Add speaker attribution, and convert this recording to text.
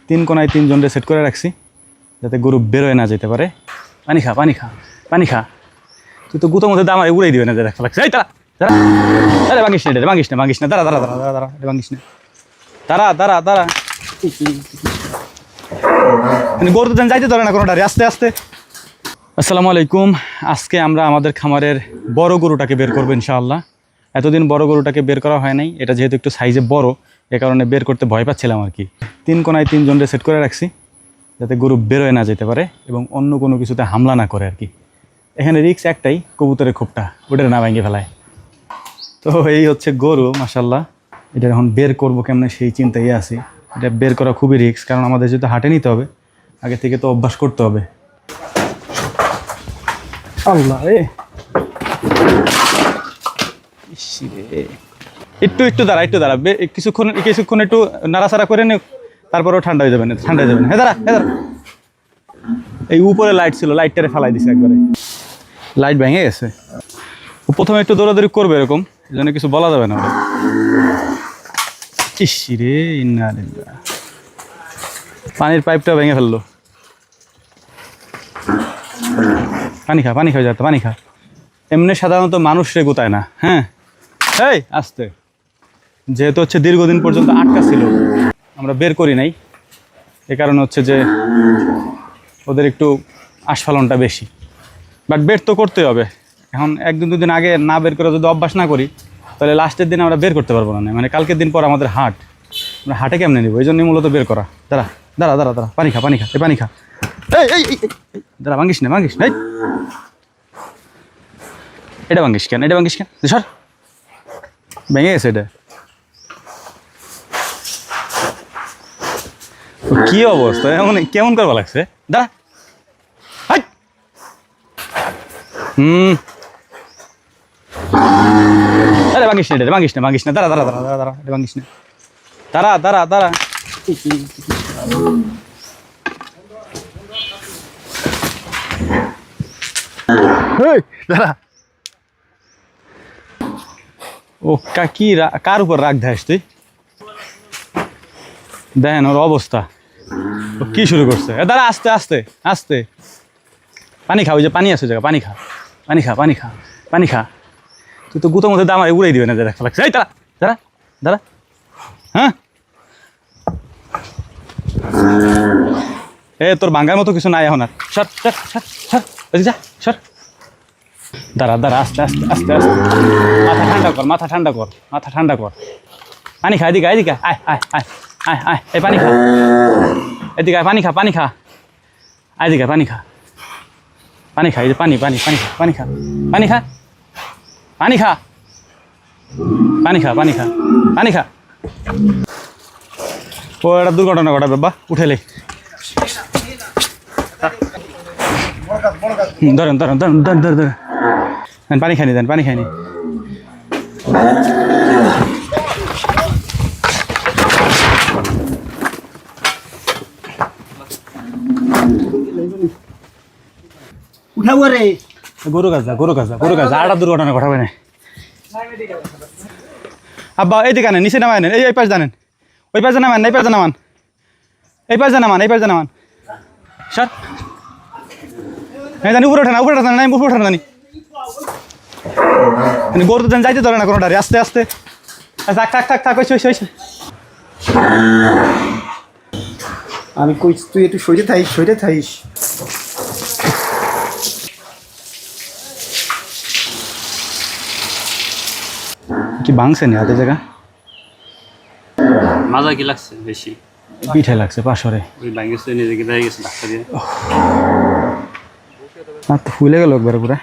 Speaker 1: তিন কোনায় তিনজনরে সেট করে রাখছি যাতে গরু বেরোয় না যেতে পারে। পানি খা পানি খা পানি খা। তুই তো গুঁতোর মধ্যে দামায় উড়াই দিবে না যে দেখা লাগছে। এই তারা তারা আরে ভাঙিস না রে, ভাঙিস না ভাঙিস না, দাঁড়া দাঁড়া দাঁড়া দাঁড়া দাঁড়া, এটা ভাঙিস না, দাঁড়া দাঁড়া দাঁড়া। গরু তো যাইতে ধরে না কোনোটারে, আস্তে আস্তে। আসসালামু আলাইকুম। আজকে আমরা আমাদের খামারের বড় গরুটাকে বের করবো ইনশাআল্লাহ। এতদিন বড় গরুটাকে বের করা হয় নাই, এটা যেহেতু একটু সাইজে বড়, এ কারণে বের করতে ভয় পাচ্ছিলাম আর কি। তিন কোনায় তিনজনরে সেট করে রাখছি যাতে গরু বেরোয় না যেতে পারে এবং অন্য কোনো কিছুতে হামলা না করে আর কি। এখানে রিক্স একটাই, কবুতরের খোপটা ওটার না ভেঙে ফেলায়। তো এই হচ্ছে গরু মাশাল্লাহ। এটা এখন বের করবো কেমনে সেই চিন্তাই আছি। এটা বের করা খুবই রিক্স, কারণ আমাদের যেহেতু হাটে নিতে হবে, আগে থেকে তো অভ্যাস করতে হবে। আল্লাহ রে, একটু একটু দাঁড়া, একটু দাঁড়া, কিছুক্ষণ একটু নাড়াচাড়া করে নে, তারপরেও ঠান্ডা হয়ে যাবে না, ঠান্ডা হয়ে যাবে না। হ্যাঁ দাঁড়া, হ্যাঁ দাঁড়া। এই উপরে লাইট ছিল, লাইটটারে ফালাই দিছে একবারে, লাইট ভেঙে গেছে। ও প্রথমে একটু দৌড়াদৌড়ি করবে এরকম, এই জন্য কিছু বলা যাবে না। ইসি রে, ইন্না লিল্লাহ। পানির পাইপটা ভেঙে ফেললো। পানি খা পানি খাওয়া যাতে, পানি খা। এমনি সাধারণত মানুষ রে গোতায় না। হ্যাঁ এই আস্তে, যেহেতু হচ্ছে দীর্ঘদিন পর্যন্ত আটকা ছিল, আমরা বের করি নাই, এ কারণে হচ্ছে যে ওদের একটু আস্ফালনটা বেশি। বাট বের তো করতে হবে। এখন একদিন দুদিন আগে না বের করে যদি অভ্যাস না করি, তাহলে লাস্টের দিন আমরা বের করতে পারবো না। মানে কালকের দিন পর আমাদের হাট, আমরা হাটে কেমনে নিব, এই জন্যই মূলত বের করা। দাঁড়া দাঁড়া দাঁড়া দাঁড়া, পানি খা পানি খা, এই পানি খা। এই দাঁড়া, ভাঙিস না ভাঙিস না। এটা ভাঙিস কেন, এটা ভাঙিস কেন, সর, ভেঙে গেছে এটা। কি অবস্থা, এমন কেমন করবা লাগছে। দাঁড়া, আরে ভাঙিস না, এটা ভাঙিস না ভাঙিস না, দাঁড়া দাঁড়া দাঁড়া দাঁড়া দাঁড়া, এটা ভাঙিস না, দাঁড়া দাঁড়া দাঁড়া। দাঁড়া। ও কি কার উপর রাগ ধাস তুই? দেখেন ওর অবস্থা, ও কি শুরু করছে। দাঁড়া, আস্তে আস্তে আস্তে। পানি খা, ওই যে পানি আছে জায়গা, পানি খা পানি খা পানি খা পানি খা। তুই তো গুঁতোর মধ্যে দামায় উড়াই দিবে না যে দেখা লাগছে। এই দাঁড়া দাঁড়া দাঁড়া। হ্যাঁ এ তোর ভাঙ্গার মতো কিছু নাই এখন আর। সর সর সর সর, যা সর। দাঁড়া দাঁড়া, আস্তে আস্তে আস্তে আস্তে। মাথা ঠান্ডা কর, মাথা ঠান্ডা কর, মাথা ঠান্ডা কর। পানি খা, এদিকে এদিকে আয় আয় আয় আয় আয়, এই পানি খা, এদিকে আয়, পানি খা পানি খা, এদিকে পানি খা, পানি খা, এই যে পানি পানি পানি খা, পানি খা পানি খা, পানি খা পানি খা, পানি খা পানি খা। ও একটা দুর্ঘটনা ঘটা বাবা, উঠেলে। ধরেন ধরেন ধরেন ধরেন ধরেন ধরেন, পানি খাইনি, দেন পানি খাইনি।
Speaker 2: উঠাবো রে,
Speaker 1: গরু গাছ যা, গরু গাছ যা, গরু গাছ যা, আটা দুর্ঘটনা ঘটাবে না। আব্বা এইদিকে আনেন, নিচে নামায় নেন, এই পাশ জানেন, ওই পাশে নামান, এই পাশে নামান, এই পাশে নামান, এই পাশে নামান। সর, হ্যাঁ জানি, উপরে ওঠে না, উপরে ওঠে না, উপরে ওঠে না জানি। গরু তো যাইতে ধরে না কোনোটারে, আস্তে আস্তে। থাক থাক থাক থাক, হয়েছে হয়েছে।
Speaker 2: আমি কই তুই একটু সইতে থাইস, সইতে থাইস।
Speaker 1: কি ভাঙছে নি হাতে জায়গা?
Speaker 3: মাজা কি লাগছে বেশি?
Speaker 1: পিঠে লাগছে পাশরে,
Speaker 3: ওই ভাঙিছে নিজেকে, দেখা গেছে ধাক্কা দিয়ে।
Speaker 1: আর তো ফুলে গেল একবারে পুরা।